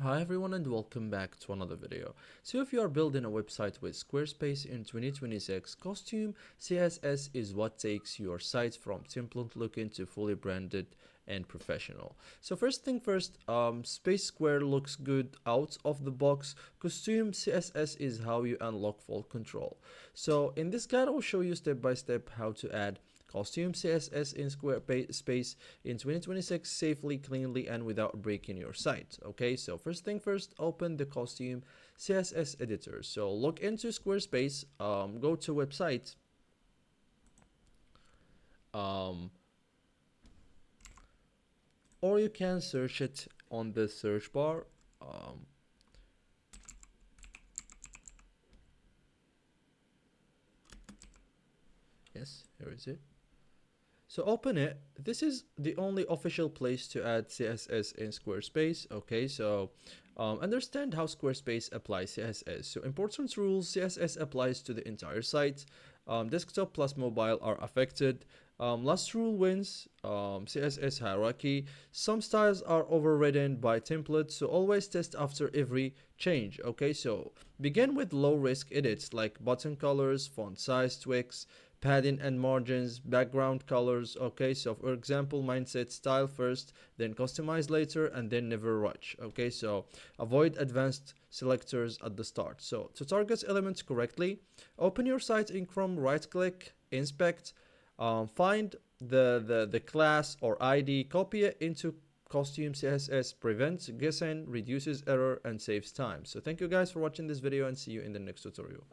Hi everyone and welcome back to another video. So if you are building a website with Squarespace in 2026, Costume CSS is what takes your site from template looking to fully branded and professional. So first thing first, Space Square looks good out of the box. Costume CSS is how you unlock full control. So in this guide, I will show you step by step how to add Costume CSS in Squarespace in 2026 safely, cleanly, and without breaking your site. Okay, so first thing first, open the Costume CSS editor. So log into Squarespace, go to website, um, or you can search it on the search bar. Um, yes, here is it. So open it. This is the only official place to add CSS in Squarespace. Okay, so understand how Squarespace applies CSS. So important rules, CSS applies to the entire site. Desktop plus mobile are affected. Last rule wins, CSS hierarchy. Some styles are overridden by templates, so always test after every change. Okay, so begin with low risk edits like button colors, font size tweaks, padding and margins, background colors. Okay, so for example, mindset style first, then customize later, and then never rush. Okay, so avoid advanced selectors at the start. So to target elements correctly, open your site in Chrome, right click, inspect, find the class or ID, copy it into Costume CSS, prevents guessing, reduces error, and saves time. So thank you guys for watching this video and see you in the next tutorial.